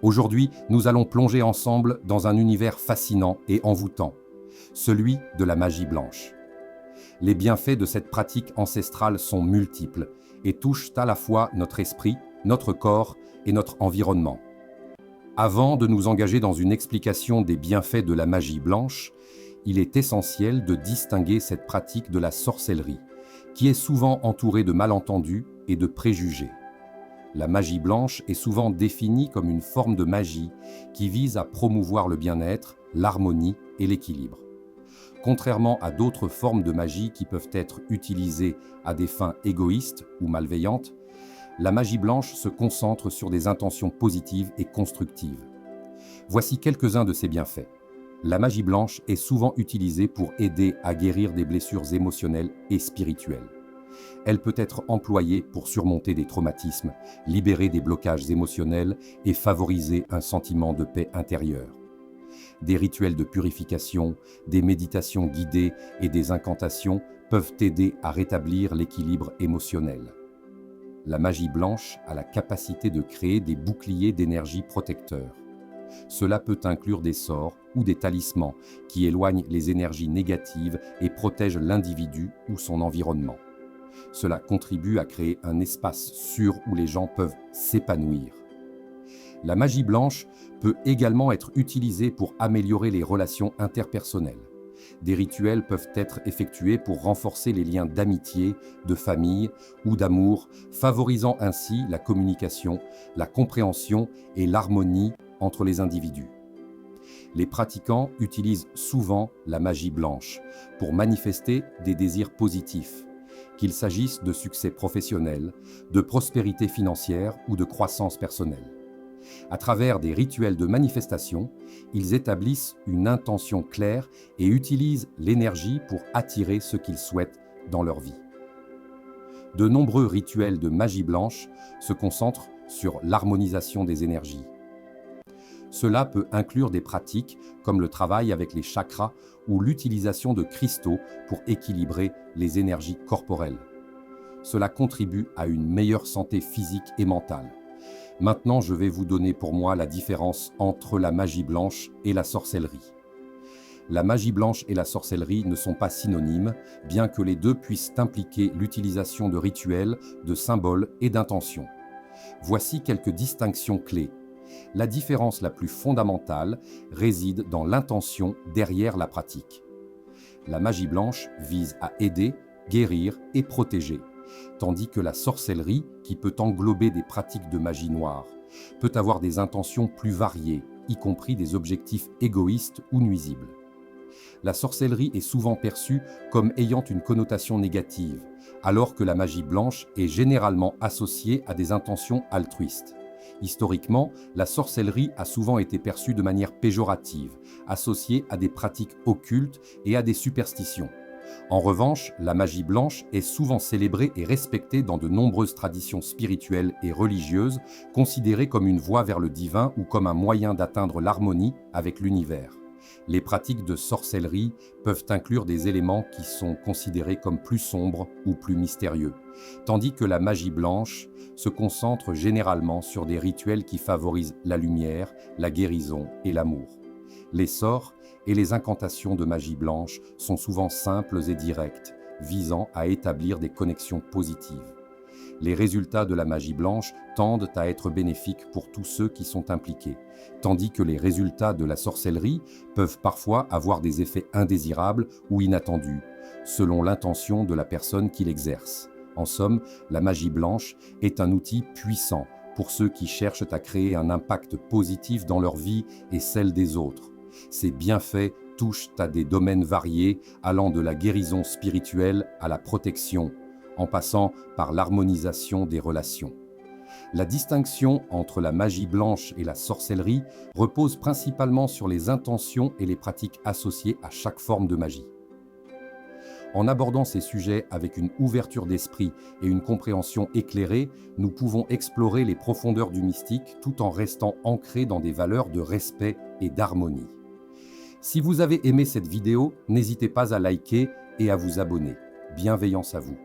Aujourd'hui, nous allons plonger ensemble dans un univers fascinant et envoûtant, celui de la magie blanche. Les bienfaits de cette pratique ancestrale sont multiples et touchent à la fois notre esprit, notre corps et notre environnement. Avant de nous engager dans une explication des bienfaits de la magie blanche, il est essentiel de distinguer cette pratique de la sorcellerie, qui est souvent entourée de malentendus et de préjugés. La magie blanche est souvent définie comme une forme de magie qui vise à promouvoir le bien-être, l'harmonie et l'équilibre. Contrairement à d'autres formes de magie qui peuvent être utilisées à des fins égoïstes ou malveillantes, la magie blanche se concentre sur des intentions positives et constructives. Voici quelques-uns de ses bienfaits. La magie blanche est souvent utilisée pour aider à guérir des blessures émotionnelles et spirituelles. Elle peut être employée pour surmonter des traumatismes, libérer des blocages émotionnels et favoriser un sentiment de paix intérieure. Des rituels de purification, des méditations guidées et des incantations peuvent aider à rétablir l'équilibre émotionnel. La magie blanche a la capacité de créer des boucliers d'énergie protecteurs. Cela peut inclure des sorts ou des talismans qui éloignent les énergies négatives et protègent l'individu ou son environnement. Cela contribue à créer un espace sûr où les gens peuvent s'épanouir. La magie blanche peut également être utilisée pour améliorer les relations interpersonnelles. Des rituels peuvent être effectués pour renforcer les liens d'amitié, de famille ou d'amour, favorisant ainsi la communication, la compréhension et l'harmonie entre les individus. Les pratiquants utilisent souvent la magie blanche pour manifester des désirs positifs, qu'il s'agisse de succès professionnel, de prospérité financière ou de croissance personnelle. À travers des rituels de manifestation, ils établissent une intention claire et utilisent l'énergie pour attirer ce qu'ils souhaitent dans leur vie. De nombreux rituels de magie blanche se concentrent sur l'harmonisation des énergies. Cela peut inclure des pratiques comme le travail avec les chakras ou l'utilisation de cristaux pour équilibrer les énergies corporelles. Cela contribue à une meilleure santé physique et mentale. Maintenant, je vais vous donner pour moi la différence entre la magie blanche et la sorcellerie. La magie blanche et la sorcellerie ne sont pas synonymes, bien que les deux puissent impliquer l'utilisation de rituels, de symboles et d'intentions. Voici quelques distinctions clés. La différence la plus fondamentale réside dans l'intention derrière la pratique. La magie blanche vise à aider, guérir et protéger, tandis que la sorcellerie, qui peut englober des pratiques de magie noire, peut avoir des intentions plus variées, y compris des objectifs égoïstes ou nuisibles. La sorcellerie est souvent perçue comme ayant une connotation négative, alors que la magie blanche est généralement associée à des intentions altruistes. Historiquement, la sorcellerie a souvent été perçue de manière péjorative, associée à des pratiques occultes et à des superstitions. En revanche, la magie blanche est souvent célébrée et respectée dans de nombreuses traditions spirituelles et religieuses, considérée comme une voie vers le divin ou comme un moyen d'atteindre l'harmonie avec l'univers. Les pratiques de sorcellerie peuvent inclure des éléments qui sont considérés comme plus sombres ou plus mystérieux, tandis que la magie blanche se concentre généralement sur des rituels qui favorisent la lumière, la guérison et l'amour. Les sorts et les incantations de magie blanche sont souvent simples et directes, visant à établir des connexions positives. Les résultats de la magie blanche tendent à être bénéfiques pour tous ceux qui sont impliqués, tandis que les résultats de la sorcellerie peuvent parfois avoir des effets indésirables ou inattendus, selon l'intention de la personne qui l'exerce. En somme, la magie blanche est un outil puissant pour ceux qui cherchent à créer un impact positif dans leur vie et celle des autres. Ces bienfaits touchent à des domaines variés, allant de la guérison spirituelle à la protection, en passant par l'harmonisation des relations. La distinction entre la magie blanche et la sorcellerie repose principalement sur les intentions et les pratiques associées à chaque forme de magie. En abordant ces sujets avec une ouverture d'esprit et une compréhension éclairée, nous pouvons explorer les profondeurs du mystique tout en restant ancrés dans des valeurs de respect et d'harmonie. Si vous avez aimé cette vidéo, n'hésitez pas à liker et à vous abonner. Bienveillance à vous.